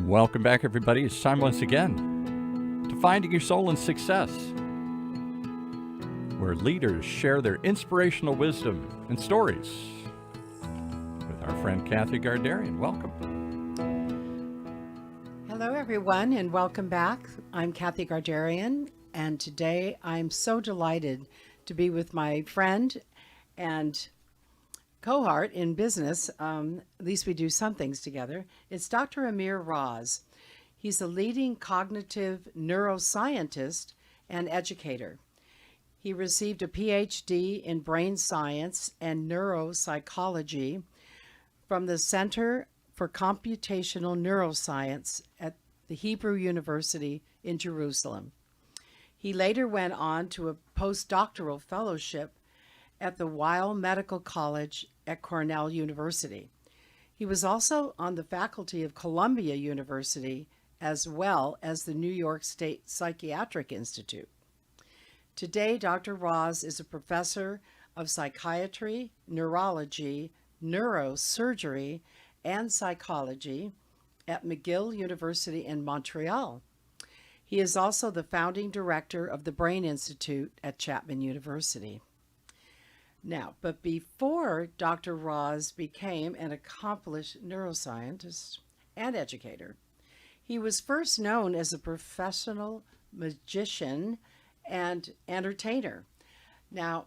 Welcome back, everybody. It's time once again to Finding Your Soul in Success, where leaders share their inspirational wisdom and stories with our friend Kathy Gardarian. Welcome. Hello, everyone, and welcome back. I'm Kathy Gardarian, and today I'm so delighted to be with my friend and cohort in business. At least we do some things together. It's Dr. Amir Raz. He's a leading cognitive neuroscientist and educator. He received a Ph.D. in Brain Science and Neuropsychology from the Center for Computational Neuroscience at the Hebrew University in Jerusalem. He later went on to a postdoctoral fellowship at the Weill Medical College at Cornell University. He was also on the faculty of Columbia University as well as the New York State Psychiatric Institute. Today, Dr. Raz is a professor of psychiatry, neurology, neurosurgery, and psychology at McGill University in Montreal. He is also the founding director of the Brain Institute at Chapman University. Now, but before Dr. Raz became an accomplished neuroscientist and educator, he was first known as a professional magician and entertainer. Now,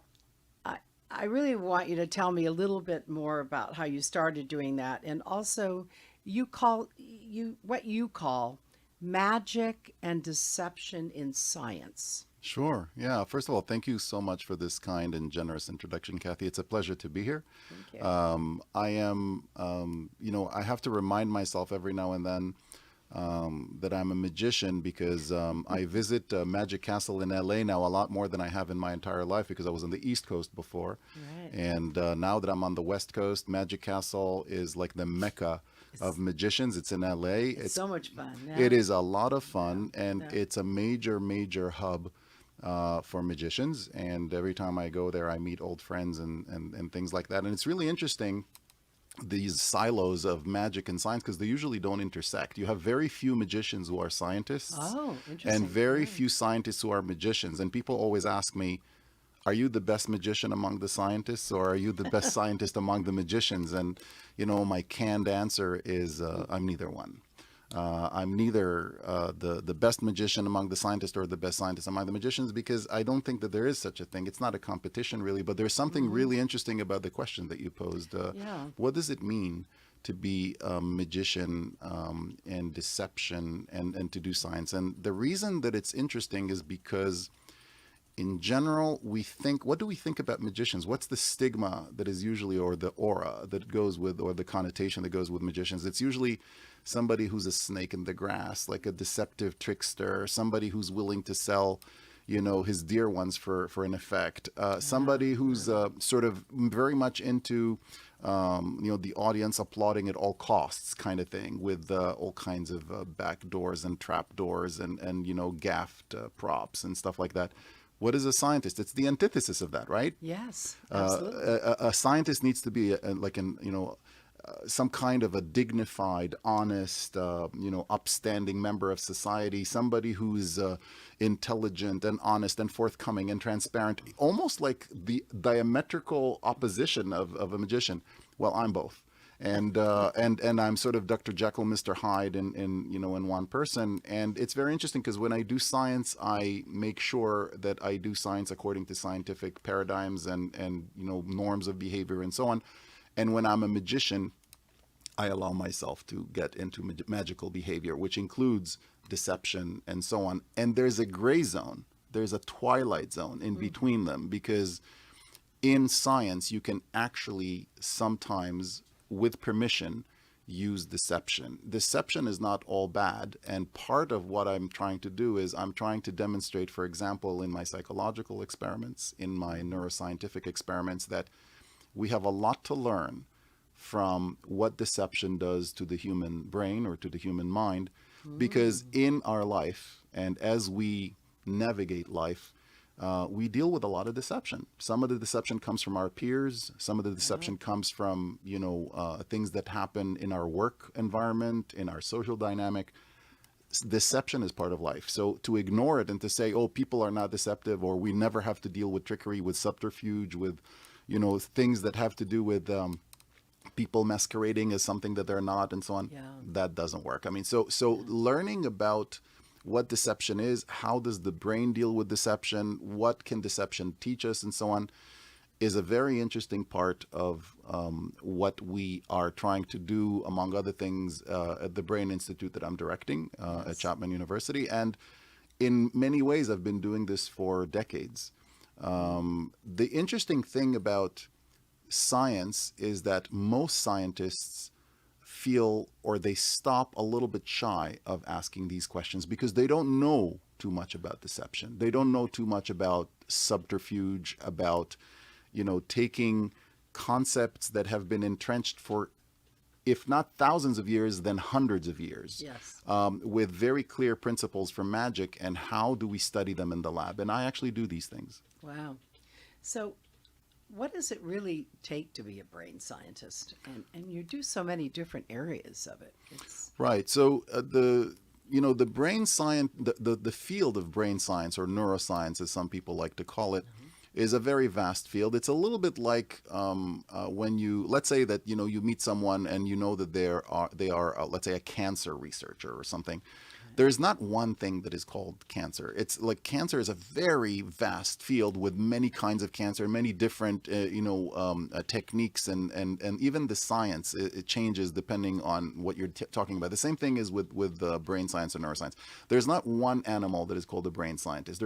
I really want you to tell me a little bit more about how you started doing that, and also what you call magic and deception in science. Sure. Yeah. First of all, thank you so much for this kind and generous introduction, Kathy. It's a pleasure to be here. Thank you. I am, I have to remind myself every now and then that I'm a magician because I visit Magic Castle in LA now a lot more than I have in my entire life because I was on the East Coast before. Right. And now that I'm on the West Coast, Magic Castle is like the mecca of magicians. It's in LA. It's so much fun. Yeah. It is a lot of fun, and Yeah. it's a major hub for magicians. And every time I go there, I meet old friends and things like that. And it's really interesting, these silos of magic and science, because they usually don't intersect. You have very few magicians who are scientists. Oh, interesting. And very Right. few scientists who are magicians. And people always ask me, are you the best magician among the scientists, or are you the best scientist among the magicians? And, my canned answer is I'm neither one. I'm neither the best magician among the scientists or the best scientist among the magicians, because I don't think that there is such a thing. It's not a competition, really, but there's something really interesting about the question that you posed. Yeah. What does it mean to be a magician and deception and to do science? And the reason that it's interesting is because in general, what do we think about magicians? What's the stigma that is usually, or the aura that goes with, or the connotation that goes with magicians? It's usually somebody who's a snake in the grass, like a deceptive trickster, somebody who's willing to sell, his dear ones for an effect, somebody who's sort of very much into, the audience applauding at all costs kind of thing, with all kinds of back doors and trap doors and gaffed props and stuff like that. What is a scientist? It's the antithesis of that, right? Yes, absolutely. A scientist needs to be some kind of a dignified, honest, upstanding member of society, somebody who's intelligent and honest and forthcoming and transparent, almost like the diametrical opposition of a magician. Well, I'm both. And I'm sort of Dr. Jekyll, Mr. Hyde in one person. And it's very interesting because when I do science, I make sure that I do science according to scientific paradigms and norms of behavior and so on. And when I'm a magician, I allow myself to get into magical behavior, which includes deception and so on. And there's a gray zone. There's a twilight zone in between them, because in science, you can actually sometimes, with permission, use deception. Deception is not all bad. And part of what I'm trying to do is I'm trying to demonstrate, for example, in my psychological experiments, in my neuroscientific experiments, that we have a lot to learn from what deception does to the human brain or to the human mind, because in our life and as we navigate life, we deal with a lot of deception. Some of the deception comes from our peers. Some of the deception comes from, things that happen in our work environment, in our social dynamic. Deception is part of life. So to ignore it and to say, oh, people are not deceptive, or we never have to deal with trickery, with subterfuge, with, things that have to do with people masquerading as something that they're not, and so on, that doesn't work. I mean, so learning about what deception is, how does the brain deal with deception, what can deception teach us, and so on, is a very interesting part of what we are trying to do, among other things, at the Brain Institute that I'm directing at Chapman University. And in many ways, I've been doing this for decades. The interesting thing about science is that most scientists feel, or they stop a little bit shy of asking these questions because they don't know too much about deception. They don't know too much about subterfuge, about, taking concepts that have been entrenched for, if not thousands of years, then hundreds of years, with very clear principles for magic, and how do we study them in the lab. And I actually do these things. Wow. So what does it really take to be a brain scientist? And you do so many different areas of it. Right. So the brain science, the field of brain science, or neuroscience, as some people like to call it, is a very vast field. It's a little bit like when you, let's say that, you meet someone and you know that they are, let's say, a cancer researcher or something. There's not one thing that is called cancer. It's like cancer is a very vast field with many kinds of cancer, many different, techniques, and even the science, it changes depending on what you're talking about. The same thing is with brain science and neuroscience. There's not one animal that is called a brain scientist.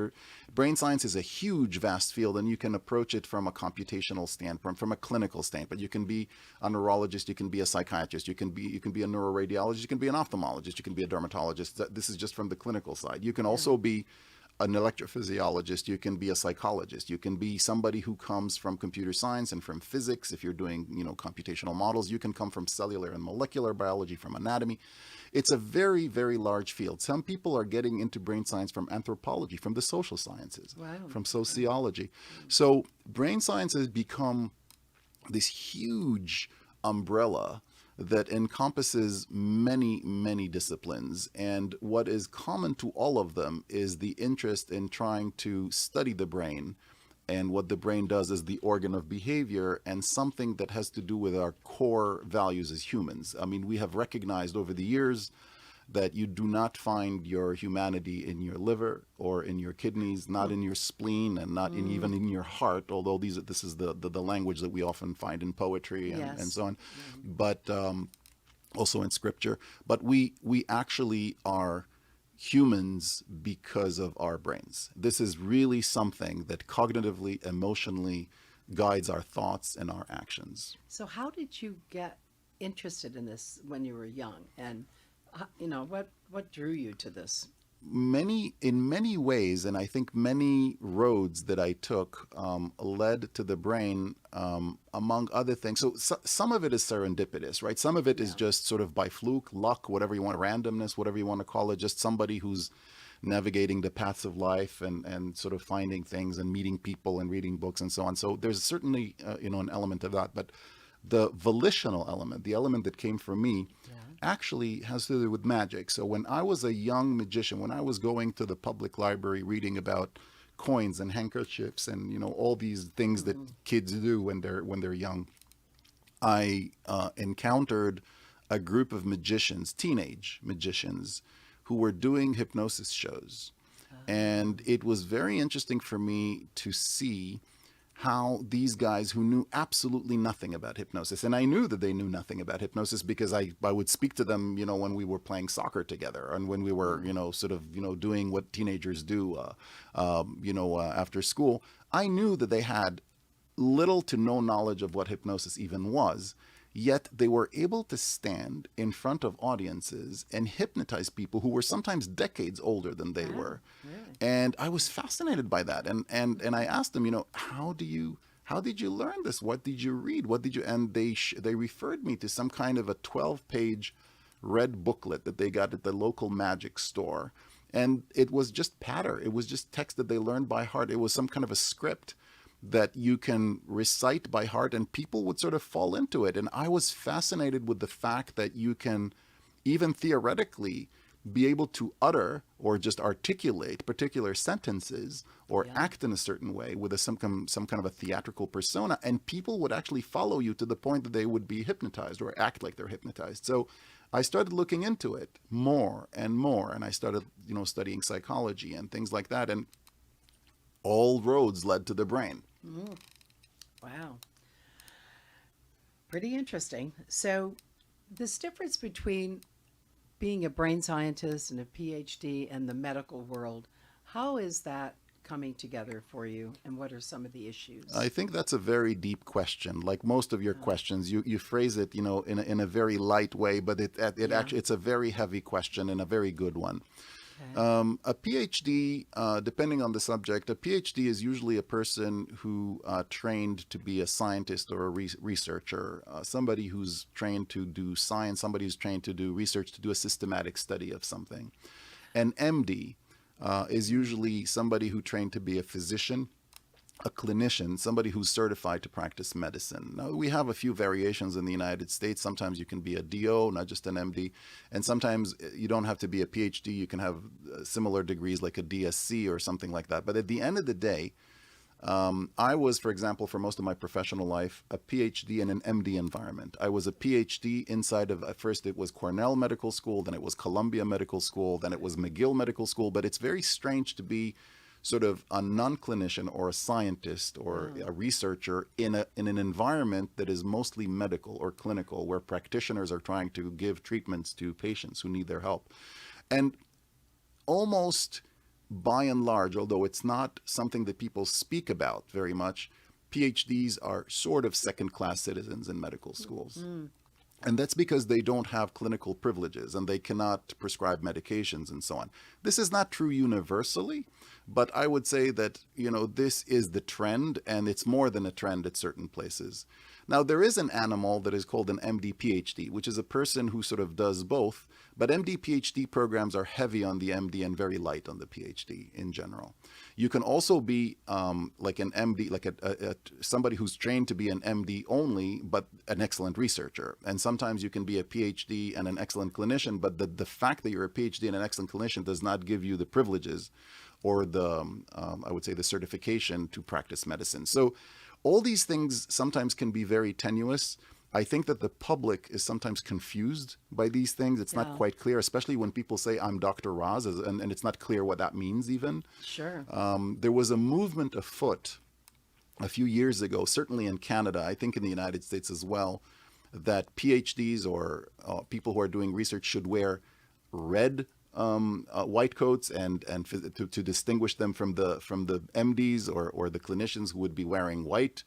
Brain science is a huge, vast field, and you can approach it from a computational standpoint, from a clinical standpoint. You can be a neurologist, you can be a psychiatrist, you can be a neuroradiologist, you can be an ophthalmologist, you can be a dermatologist. This is just from the clinical side. You can also be an electrophysiologist, you can be a psychologist, you can be somebody who comes from computer science and from physics. If you're doing, computational models, you can come from cellular and molecular biology, from anatomy. It's a very, very large field. Some people are getting into brain science from anthropology, from the social sciences, from sociology. So brain science has become this huge umbrella that encompasses many, many disciplines. And what is common to all of them is the interest in trying to study the brain and what the brain does as the organ of behavior, and something that has to do with our core values as humans. I mean, we have recognized over the years that you do not find your humanity in your liver or in your kidneys, not in your spleen, and not even in your heart, although this is the language that we often find in poetry and so on, but also in scripture. But we actually are humans because of our brains. This is really something that cognitively, emotionally guides our thoughts and our actions. So how did you get interested in this when you were young? And what drew you to this? In many ways, and I think many roads that I took led to the brain, among other things. So some of it is serendipitous, right? Some of it is just sort of by fluke, luck, whatever you want, randomness, whatever you want to call it, just somebody who's navigating the paths of life and sort of finding things and meeting people and reading books and so on. So there's certainly, an element of that. But the volitional element, the element that came from me, actually has to do with magic. So when I was a young magician, when I was going to the public library reading about coins and handkerchiefs and all these things that kids do when they're young, I encountered a group of magicians, teenage magicians, who were doing hypnosis shows. And it was very interesting for me to see how these guys who knew absolutely nothing about hypnosis, and I knew that they knew nothing about hypnosis because I would speak to them, when we were playing soccer together and when we were, doing what teenagers do, after school. I knew that they had little to no knowledge of what hypnosis even was, yet they were able to stand in front of audiences and hypnotize people who were sometimes decades older than they were. Really? And I was fascinated by that. And I asked them, how did you learn this? What did you read? And they referred me to some kind of a 12-page red booklet that they got at the local magic store. And it was just patter. It was just text that they learned by heart. It was some kind of a script that you can recite by heart, and people would sort of fall into it. And I was fascinated with the fact that you can, even theoretically, be able to utter or just articulate particular sentences or act in a certain way with some kind of a theatrical persona, and people would actually follow you to the point that they would be hypnotized or act like they're hypnotized. So I started looking into it more and more, and I started, studying psychology and things like that, and all roads led to the brain. Wow. Pretty interesting. So this difference between being a brain scientist and a PhD and the medical world, how is that coming together for you, and what are some of the issues? I think that's a very deep question. Like most of your questions, you phrase it, in a very light way, but actually it's a very heavy question and a very good one. Okay. A PhD, depending on the subject, a PhD is usually a person who trained to be a scientist or a researcher, somebody who's trained to do science, somebody who's trained to do research, to do a systematic study of something. An MD is usually somebody who trained to be a physician, a clinician, somebody who's certified to practice medicine. Now, we have a few variations in the United States. Sometimes you can be a DO, not just an MD. And sometimes you don't have to be a PhD. You can have similar degrees like a DSc or something like that. But at the end of the day, I was, for example, for most of my professional life, a PhD in an MD environment. I was a PhD inside of, at first it was Cornell Medical School, then it was Columbia Medical School, then it was McGill Medical School. But it's very strange to be sort of a non-clinician or a scientist or a researcher in an environment that is mostly medical or clinical, where practitioners are trying to give treatments to patients who need their help. And almost by and large, although it's not something that people speak about very much, PhDs are sort of second-class citizens in medical schools. And that's because they don't have clinical privileges and they cannot prescribe medications and so on. This is not true universally, but I would say that, this is the trend, and it's more than a trend at certain places. Now, there is an animal that is called an MD PhD, which is a person who sort of does both, but MD PhD programs are heavy on the MD and very light on the PhD in general. You can also be like an MD, like somebody who's trained to be an MD only, but an excellent researcher. And sometimes you can be a PhD and an excellent clinician, but the fact that you're a PhD and an excellent clinician does not give you the privileges or I would say the certification to practice medicine. So all these things sometimes can be very tenuous. I think that the public is sometimes confused by these things. It's not quite clear, especially when people say, I'm Dr. Raz, and it's not clear what that means even. Sure. There was a movement afoot a few years ago, certainly in Canada, I think in the United States as well, that PhDs or people who are doing research should wear red white coats and to distinguish them from the MDs or the clinicians who would be wearing white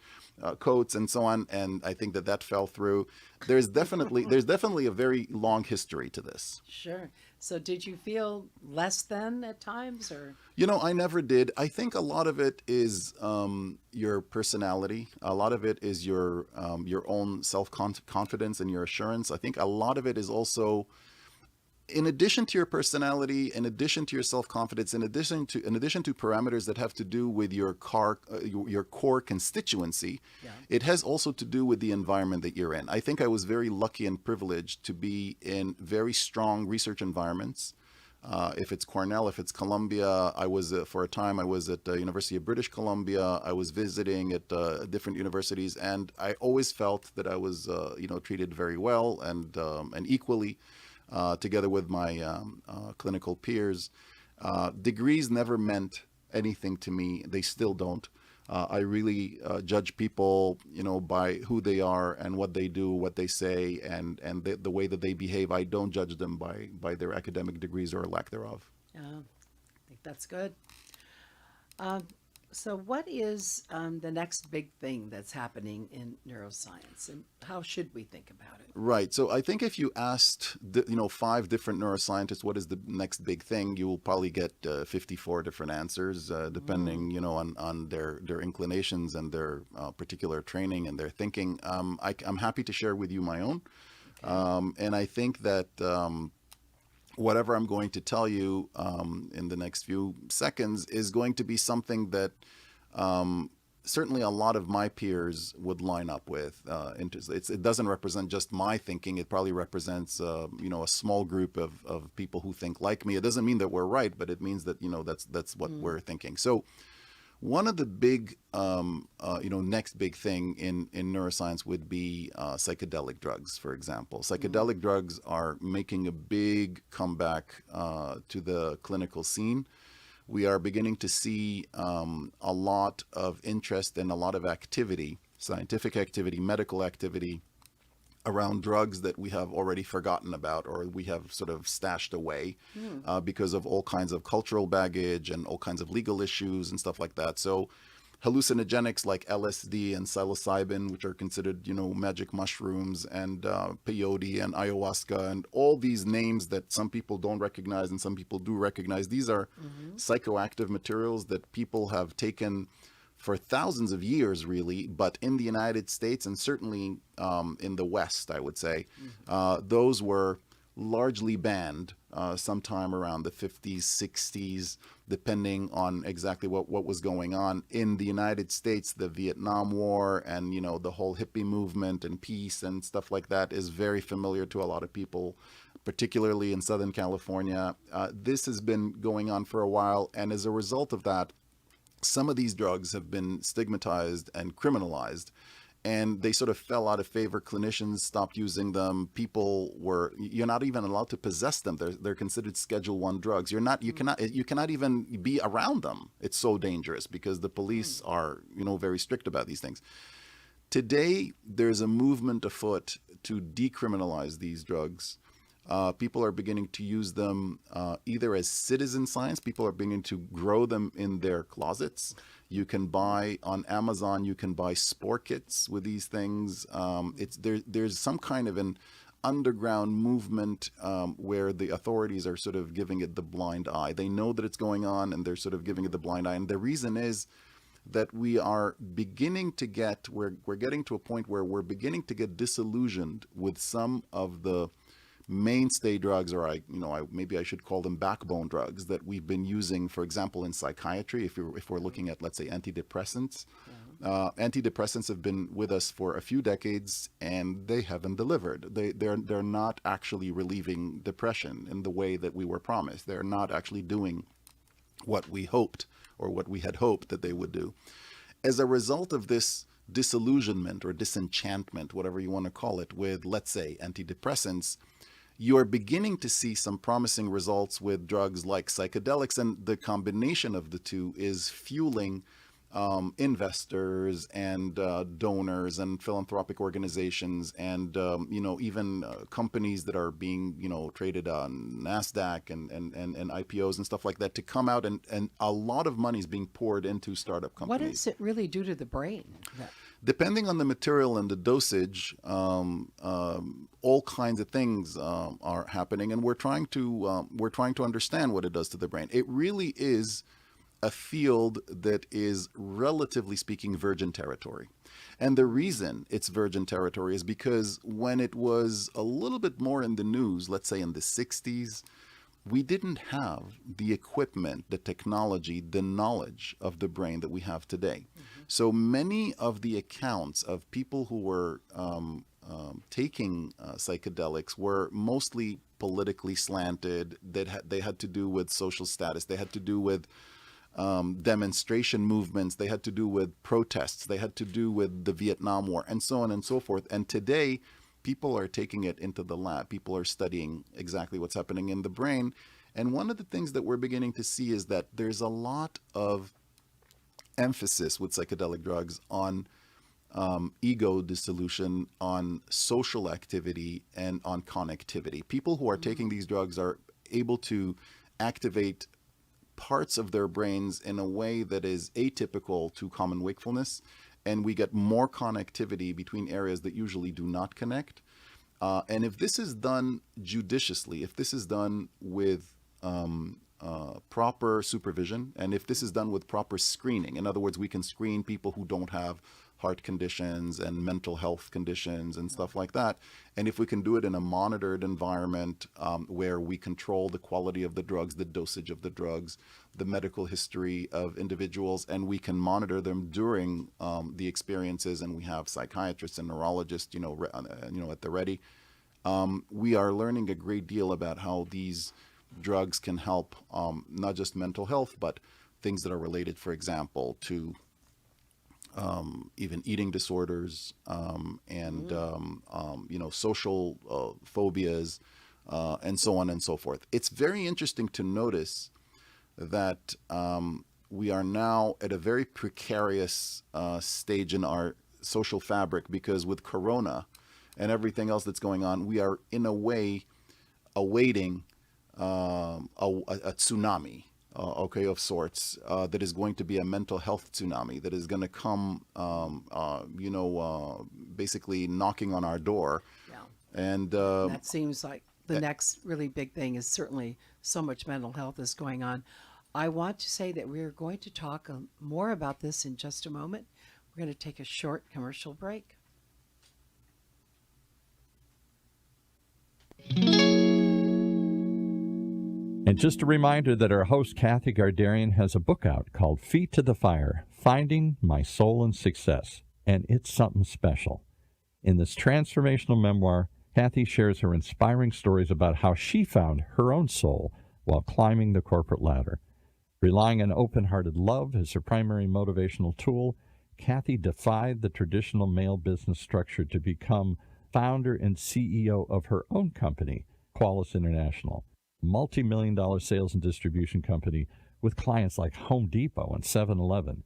coats and so on. And I think that fell through. There's definitely a very long history to this. Sure. So did you feel less than at times, or? I never did. I think a lot of it is your personality. A lot of it is your own self-confidence and your assurance. I think a lot of it is also, in addition to your personality, in addition to your self-confidence, in addition to parameters that have to do with your core constituency, it has also to do with the environment that you're in. I think I was very lucky and privileged to be in very strong research environments. If it's Cornell, if it's Columbia, I was for a time I was at the University of British Columbia. I was visiting at different universities, and I always felt that I was treated very well and equally. Together with my clinical peers. Degrees never meant anything to me. They still don't. I really judge people, by who they are and what they do, what they say, and the way that they behave. I don't judge them by their academic degrees or lack thereof. I think that's good. So what is the next big thing that's happening in neuroscience, and how should we think about it? Right. So I think if you asked, 5 different neuroscientists, what is the next big thing, you will probably get 54 different answers, depending, on their inclinations and their particular training and their thinking. I'm happy to share with you my own. And I think that whatever I'm going to tell you in the next few seconds is going to be something that certainly a lot of my peers would line up with. It doesn't represent just my thinking. It probably represents, a small group of people who think like me. It doesn't mean that we're right, but it means that, that's what we're thinking. So one of the big, next big thing in neuroscience would be psychedelic drugs, for example. Psychedelic drugs are making a big comeback to the clinical scene. We are beginning to see a lot of interest and a lot of activity, scientific activity, medical activity around drugs that we have already forgotten about or we have sort of stashed away because of all kinds of cultural baggage and all kinds of legal issues and stuff like that. So hallucinogenics like LSD and psilocybin, which are considered, magic mushrooms, and peyote and ayahuasca, and all these names that some people don't recognize and some people do recognize. These are psychoactive materials that people have taken for thousands of years, really, but in the United States and certainly in the West, I would say, those were largely banned sometime around the 50s, 60s, depending on exactly what was going on. In the United States, the Vietnam War and, the whole hippie movement and peace and stuff like that is very familiar to a lot of people, particularly in Southern California. This has been going on for a while, and as a result of that, some of these drugs have been stigmatized and criminalized, and they sort of fell out of favor. Clinicians stopped using them. You're not even allowed to possess them. They're considered Schedule I drugs. You cannot even be around them. It's so dangerous because the police are, very strict about these things. Today, there's a movement afoot to decriminalize these drugs. People are beginning to use them either as citizen science. People are beginning to grow them in their closets. You can buy on Amazon, you can buy spore kits with these things. There's some kind of an underground movement where the authorities are sort of giving it the blind eye. They know that it's going on and they're sort of giving it the blind eye. And the reason is that we are beginning to we're getting to a point where we're beginning to get disillusioned with some of the mainstay drugs, or maybe I should call them backbone drugs that we've been using, for example, in psychiatry. If we're looking at, let's say, antidepressants, antidepressants have been with us for a few decades, and they haven't delivered. They're not actually relieving depression in the way that we were promised. They're not actually doing what we hoped or what we had hoped that they would do. As a result of this disillusionment or disenchantment, whatever you want to call it, with, let's say, antidepressants, you're beginning to see some promising results with drugs like psychedelics, and the combination of the two is fueling investors and donors and philanthropic organizations and even companies that are being traded on NASDAQ and IPOs and stuff like that to come out, and a lot of money is being poured into startup companies. What does it really do to the brain? Depending on the material and the dosage, all kinds of things are happening, and we're trying to understand what it does to the brain. It really is a field that is, relatively speaking, virgin territory. And the reason it's virgin territory is because when it was a little bit more in the news, let's say in the 60s, we didn't have the equipment, the technology, the knowledge of the brain that we have today. So many of the accounts of people who were taking psychedelics were mostly politically slanted. They had to do with social status. They had to do with demonstration movements. They had to do with protests. They had to do with the Vietnam War, and so on and so forth. And today, people are taking it into the lab. People are studying exactly what's happening in the brain. And one of the things that we're beginning to see is that there's a lot of emphasis with psychedelic drugs on ego dissolution, on social activity, and on connectivity. People who are taking these drugs are able to activate parts of their brains in a way that is atypical to common wakefulness, and we get more connectivity between areas that usually do not connect. And if this is done judiciously, if this is done with proper supervision, and if this is done with proper screening, in other words, we can screen people who don't have heart conditions and mental health conditions and stuff like that. And if we can do it in a monitored environment where we control the quality of the drugs, the dosage of the drugs, the medical history of individuals, and we can monitor them during the experiences, and we have psychiatrists and neurologists, at the ready. We are learning a great deal about how these drugs can help not just mental health, but things that are related, for example, to even eating disorders and social phobias and so on and so forth. It's very interesting to notice that we are now at a very precarious stage in our social fabric, because with Corona and everything else that's going on, we are in a way awaiting a tsunami, of sorts, that is going to be a mental health tsunami that is going to come, basically knocking on our door. Yeah. And That seems like the next really big thing is certainly so much mental health is going on. I want to say that we're going to talk more about this in just a moment. We're going to take a short commercial break. And just a reminder that our host, Kathy Gardarian, has a book out called Feet to the Fire, Finding My Soul in Success. And it's something special. In this transformational memoir, Kathy shares her inspiring stories about how she found her own soul while climbing the corporate ladder. Relying on open-hearted love as her primary motivational tool, Kathy defied the traditional male business structure to become founder and CEO of her own company, Qualis International, a multi-million-dollar sales and distribution company with clients like Home Depot and 7-Eleven.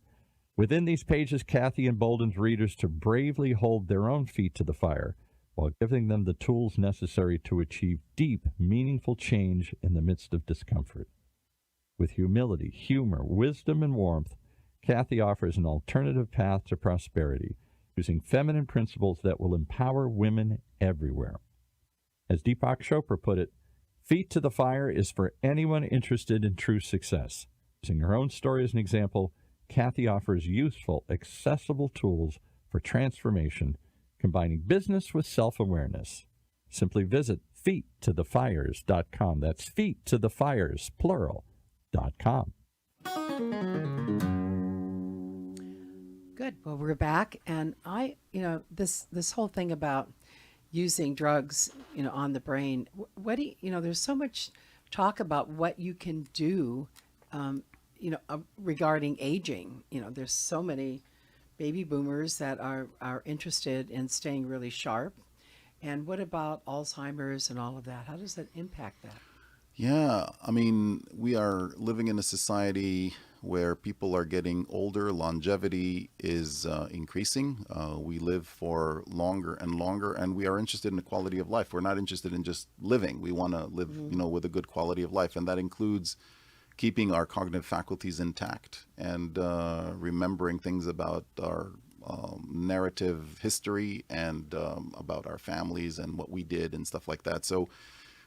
Within these pages, Kathy emboldens readers to bravely hold their own feet to the fire while giving them the tools necessary to achieve deep, meaningful change in the midst of discomfort. With humility, humor, wisdom, and warmth, Kathy offers an alternative path to prosperity using feminine principles that will empower women everywhere. As Deepak Chopra put it, Feet to the Fire is for anyone interested in true success. Using her own story as an example, Kathy offers useful, accessible tools for transformation, combining business with self-awareness. Simply visit feettothefires.com. That's feettothefires, plural.com. Good. Well, we're back, and this whole thing about using drugs, on the brain. What do you know? There's so much talk about what you can do, regarding aging. There's so many baby boomers that are interested in staying really sharp. And what about Alzheimer's and all of that? How does that impact that? Yeah, I mean, we are living in a society where people are getting older. Longevity is increasing. We live for longer and longer, and we are interested in the quality of life. We're not interested in just living. We want to live, with a good quality of life, and that includes keeping our cognitive faculties intact and remembering things about our narrative history and about our families and what we did and stuff like that. So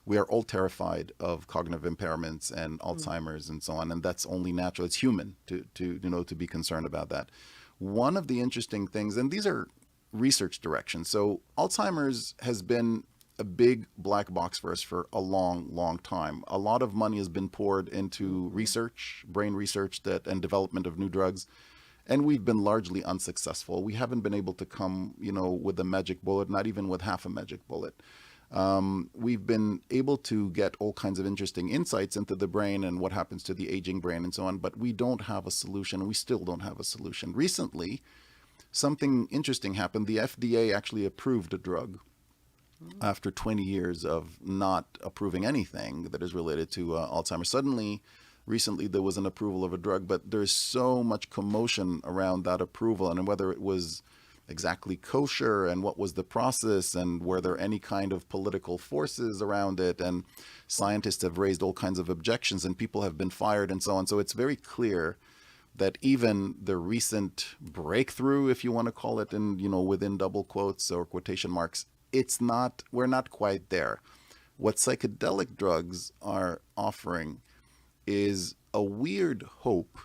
we are all terrified of cognitive impairments and Alzheimer's and so on, and that's only natural. It's human to be concerned about that. One of the interesting things, and these are research directions. So Alzheimer's has been a big black box for us for a long, long time. A lot of money has been poured into research, brain research and development of new drugs, and we've been largely unsuccessful. We haven't been able to come, with a magic bullet, not even with half a magic bullet. We've been able to get all kinds of interesting insights into the brain and what happens to the aging brain and so on, but we don't have a solution. We still don't have a solution. Recently, something interesting happened. The FDA actually approved a drug after 20 years of not approving anything that is related to Alzheimer's. Suddenly, recently, there was an approval of a drug, but there's so much commotion around that approval and whether it was exactly kosher and what was the process and were there any kind of political forces around it, and scientists have raised all kinds of objections and people have been fired and so on. So it's very clear that even the recent breakthrough, if you want to call it, in within double quotes or quotation marks, we're not quite there. What psychedelic drugs are offering is a weird hope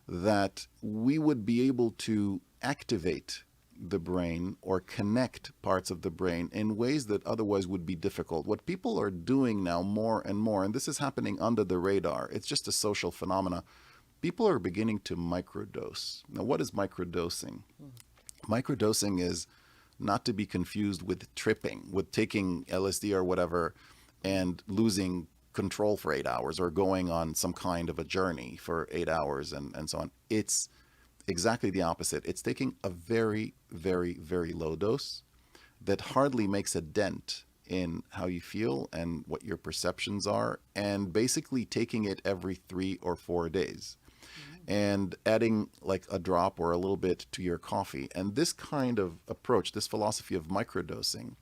that we would be able to activate the brain or connect parts of the brain in ways that otherwise would be difficult. What people are doing now more and more, and this is happening under the radar, it's just a social phenomena, people are beginning to microdose. Now, what is microdosing? Microdosing is not to be confused with tripping, with taking LSD or whatever and losing control for 8 hours or going on some kind of a journey for 8 hours and so on. It's exactly the opposite. It's taking a very, very, very low dose that hardly makes a dent in how you feel and what your perceptions are, and basically taking it every 3 or 4 days and adding like a drop or a little bit to your coffee. And this kind of approach, this philosophy of microdosing,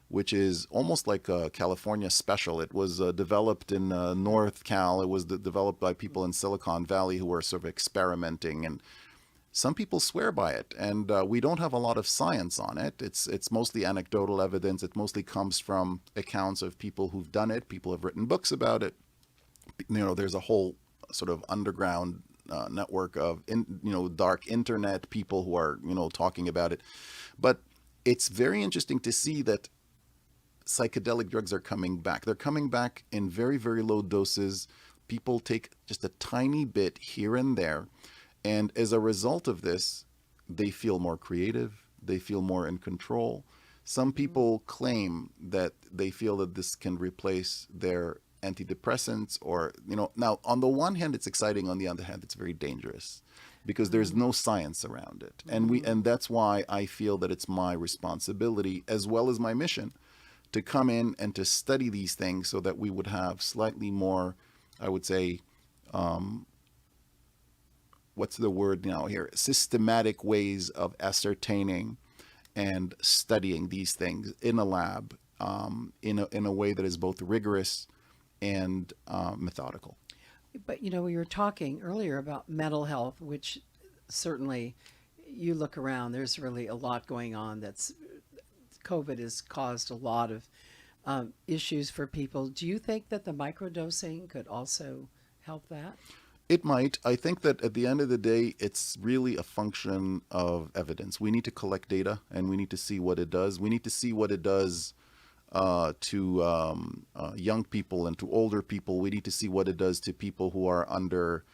which is almost like a California special. It was developed in North Cal. It was developed by people in Silicon Valley who were sort of experimenting, and some people swear by it. And we don't have a lot of science on it. It's mostly anecdotal evidence. It mostly comes from accounts of people who've done it. People have written books about it. There's a whole sort of underground network of dark internet people who are talking about it. But it's very interesting to see that psychedelic drugs are coming back. They're coming back in very, very low doses. People take just a tiny bit here and there. And as a result of this, they feel more creative. They feel more in control. Some people claim that they feel that this can replace their antidepressants or, now on the one hand, it's exciting. On the other hand, it's very dangerous because there's no science around it. And that's why I feel that it's my responsibility as well as my mission to come in and to study these things so that we would have slightly more, I would say, what's the word now here? Systematic ways of ascertaining and studying these things in a lab in a way that is both rigorous and methodical. But we were talking earlier about mental health, which certainly you look around, there's really a lot going on. COVID has caused a lot of issues for people. Do you think that the microdosing could also help that? It might. I think that at the end of the day, it's really a function of evidence. We need to collect data and we need to see what it does. We need to see what it does to young people and to older people. We need to see what it does to people who are under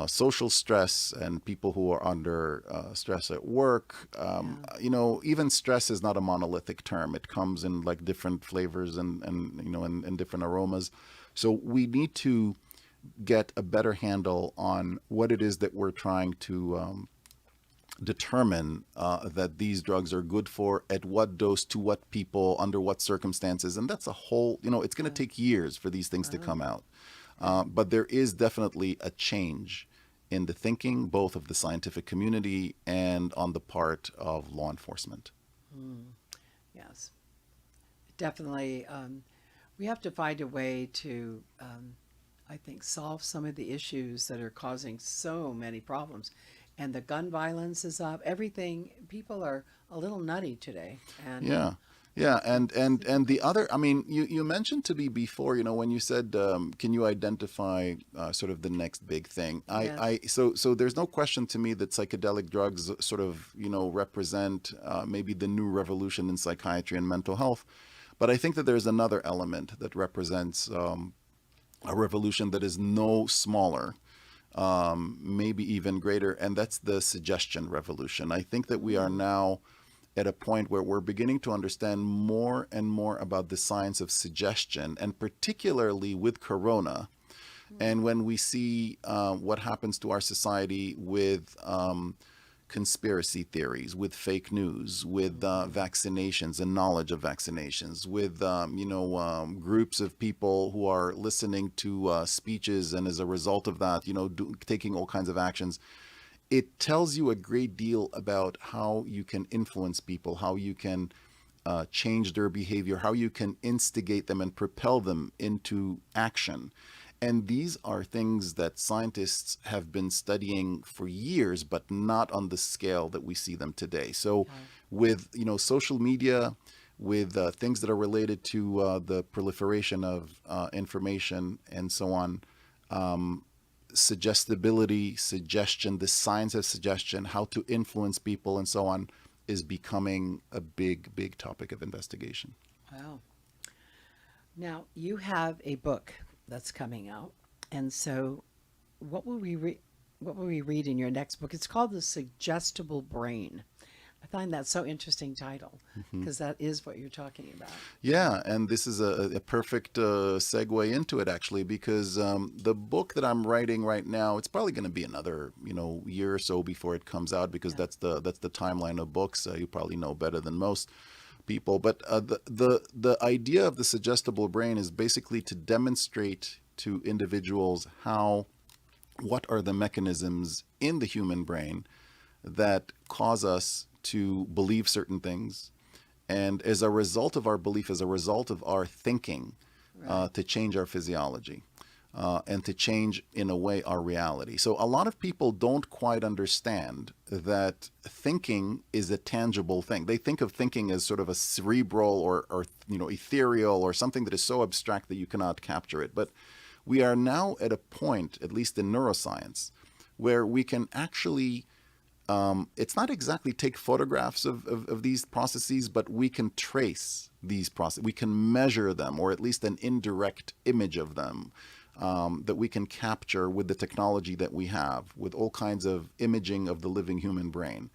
social stress and people who are under stress at work. Even stress is not a monolithic term. It comes in like different flavors and different aromas. So we need to get a better handle on what it is that we're trying to determine that these drugs are good for, at what dose, to what people, under what circumstances. And that's a whole, it's going to take years for these things to come out. But there is definitely a change in the thinking, both of the scientific community and on the part of law enforcement. Yes, definitely. We have to find a way to, I think, solve some of the issues that are causing so many problems. And the gun violence is up. Everything, people are a little nutty today. And Yeah, and the other, you mentioned to me before, when you said, can you identify sort of the next big thing? Yes. So there's no question to me that psychedelic drugs sort of, represent maybe the new revolution in psychiatry and mental health. But I think that there's another element that represents a revolution that is no smaller, maybe even greater, and that's the suggestion revolution. I think that we are now at a point where we're beginning to understand more and more about the science of suggestion, and particularly with Corona. And when we see what happens to our society with conspiracy theories, with fake news, with vaccinations and knowledge of vaccinations, with groups of people who are listening to speeches, and as a result of that, taking all kinds of actions. It tells you a great deal about how you can influence people, how you can change their behavior, how you can instigate them and propel them into action. And these are things that scientists have been studying for years, but not on the scale that we see them today. So with, social media, with things that are related to the proliferation of information and so on, suggestibility, suggestion, the science of suggestion, how to influence people and so on, is becoming a big, big topic of investigation. Wow. Now, you have a book that's coming out. And so what will we read in your next book? It's called The Suggestible Brain. I find that so interesting title because that is what you're talking about. Yeah, and this is a perfect segue into it, actually, because the book that I'm writing right now, it's probably going to be another year or so before it comes out, because that's the timeline of books. You probably know better than most people. But the idea of the suggestible brain is basically to demonstrate to individuals what are the mechanisms in the human brain that cause us to believe certain things, and as a result of our belief, as a result of our thinking, to change our physiology, and to change, in a way, our reality. So a lot of people don't quite understand that thinking is a tangible thing. They think of thinking as sort of a cerebral or ethereal, or something that is so abstract that you cannot capture it. But we are now at a point, at least in neuroscience, where we can actually it's not exactly take photographs of these processes, but we can trace these processes. We can measure them, or at least an indirect image of them, that we can capture with the technology that we have, with all kinds of imaging of the living human brain.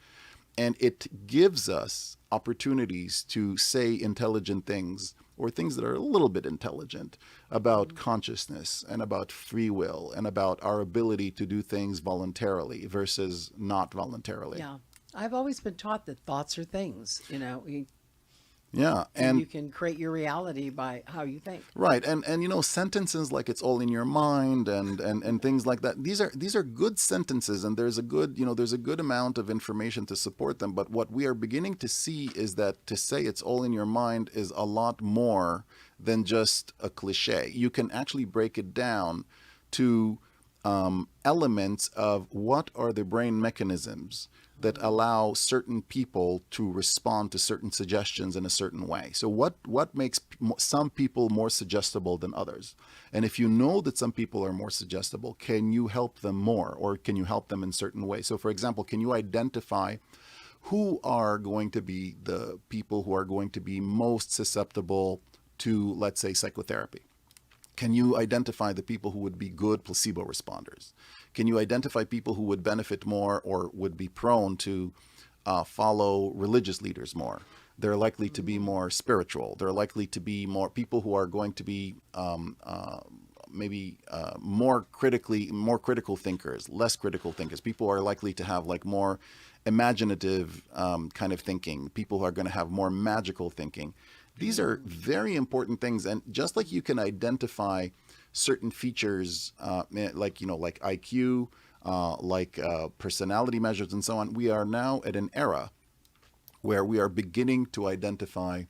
And it gives us opportunities to say intelligent things, or things that are a little bit intelligent, about consciousness and about free will and about our ability to do things voluntarily versus not voluntarily. Yeah. I've always been taught that thoughts are things, Yeah, and you can create your reality by how you think. Right, and sentences like "it's all in your mind" and things like that. These are good sentences, and there's a good amount of information to support them. But what we are beginning to see is that to say "it's all in your mind" is a lot more than just a cliche. You can actually break it down to elements of what are the brain mechanisms that allow certain people to respond to certain suggestions in a certain way. So what makes some people more suggestible than others? And if you know that some people are more suggestible, can you help them more, or can you help them in certain ways? So for example, can you identify who are going to be the people who are going to be most susceptible to, let's say, psychotherapy? Can you identify the people who would be good placebo responders? Can you identify people who would benefit more or would be prone to follow religious leaders more? They're likely to be more spiritual. They're likely to be more people who are going to be more critical thinkers, less critical thinkers. People are likely to have more imaginative kind of thinking. People who are going to have more magical thinking. These are very important things, and just like you can identify certain features, like IQ, personality measures, and so on, we are now at an era where we are beginning to identify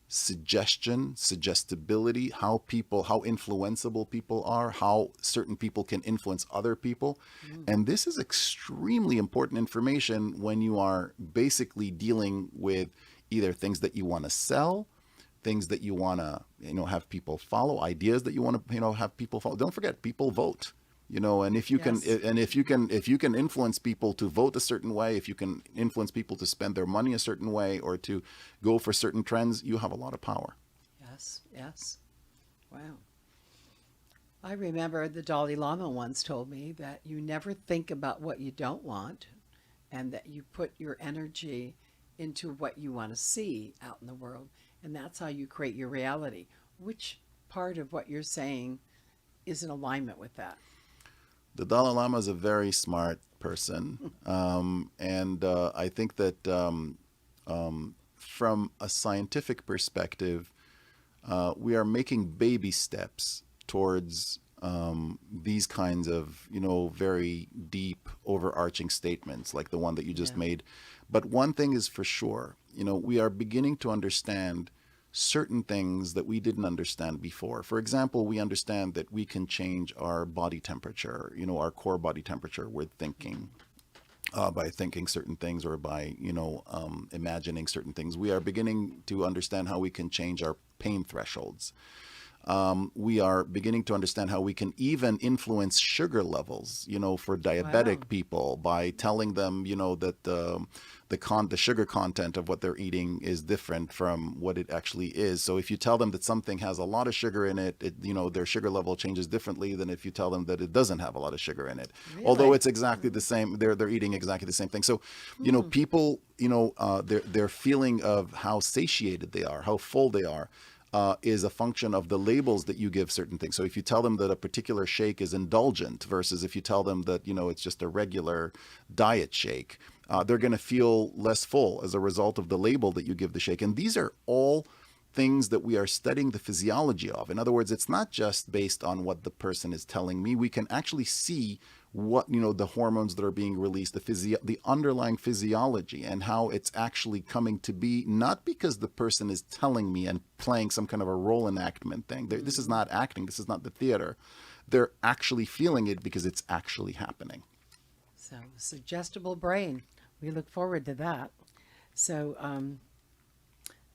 suggestion, suggestibility, how influenceable people are, how certain people can influence other people. And this is extremely important information when you are basically dealing with either things that you want to sell, things that you want to, have people follow, ideas that you want to, have people follow. Don't forget, people vote, and if you can influence people to vote a certain way, if you can influence people to spend their money a certain way or to go for certain trends, you have a lot of power. Yes. Wow. I remember the Dalai Lama once told me that you never think about what you don't want, and that you put your energy into what you want to see out in the world. And that's how you create your reality. Which part of what you're saying is in alignment with that? The Dalai Lama is a very smart person. And I think that from a scientific perspective, we are making baby steps towards these kinds of, very deep, overarching statements like the one that you just made. But one thing is for sure, we are beginning to understand certain things that we didn't understand before. For example, we understand that we can change our body temperature, our core body temperature with thinking, by thinking certain things or by, imagining certain things. We are beginning to understand how we can change our pain thresholds. We are beginning to understand how we can even influence sugar levels, for diabetic people by telling them, that the sugar content of what they're eating is different from what it actually is. So if you tell them that something has a lot of sugar in it, their sugar level changes differently than if you tell them that it doesn't have a lot of sugar in it. Really? Although it's exactly the same, they're eating exactly the same thing. So, people, their feeling of how satiated they are, how full they are, is a function of the labels that you give certain things. So if you tell them that a particular shake is indulgent versus if you tell them that, it's just a regular diet shake, they're going to feel less full as a result of the label that you give the shake. And these are all things that we are studying the physiology of. In other words, it's not just based on what the person is telling me. We can actually see what, the hormones that are being released, the underlying physiology, and how it's actually coming to be, not because the person is telling me and playing some kind of a role enactment thing. This is not acting. This is not the theater. They're actually feeling it because it's actually happening. So, Suggestible Brain. We look forward to that. So,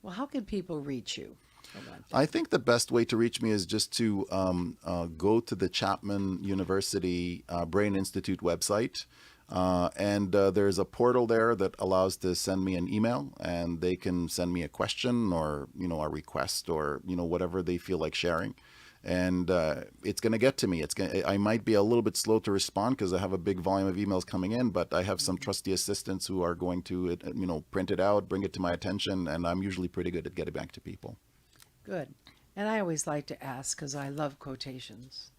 well, how can people reach you? I think the best way to reach me is just to go to the Chapman University Brain Institute website. And there's a portal there that allows to send me an email, and they can send me a question or, a request or, whatever they feel like sharing. And it's going to get to me. I might be a little bit slow to respond because I have a big volume of emails coming in, but I have some trusty assistants who are going to, print it out, bring it to my attention, and I'm usually pretty good at getting back to people. Good. And I always like to ask because I love quotations.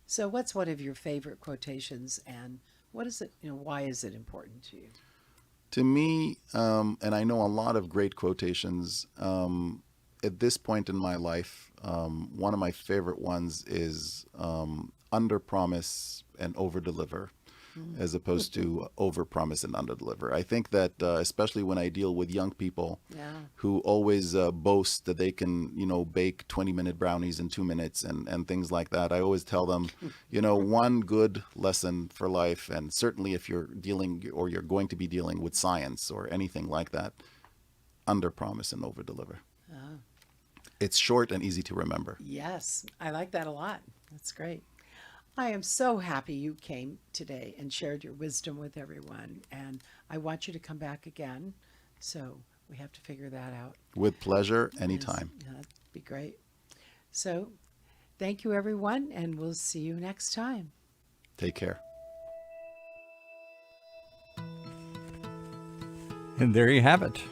So what's one of your favorite quotations, and what is it, why is it important to you? To me, and I know a lot of great quotations, at this point in my life, one of my favorite ones is under promise and over deliver, as opposed to over promise and under deliver. I think that especially when I deal with young people who always boast that they can, bake 20-minute brownies in 2 minutes and things like that, I always tell them, one good lesson for life, and certainly if you're dealing or you're going to be dealing with science or anything like that, under promise and over deliver. It's short and easy to remember. Yes, I like that a lot. That's great. I am so happy you came today and shared your wisdom with everyone. And I want you to come back again. So we have to figure that out. With pleasure, anytime. Yes, that'd be great. So thank you, everyone, and we'll see you next time. Take care. And there you have it.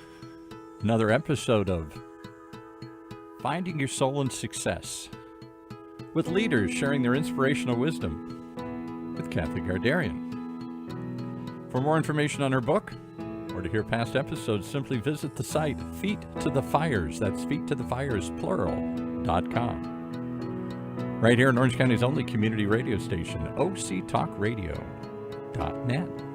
Another episode of Finding Your Soul in Success, with leaders sharing their inspirational wisdom with Kathy Gardarian. For more information on her book or to hear past episodes, simply visit the site Feet to the Fires. That's feettothefires.com. Right here in Orange County's only community radio station, octalkradio.net.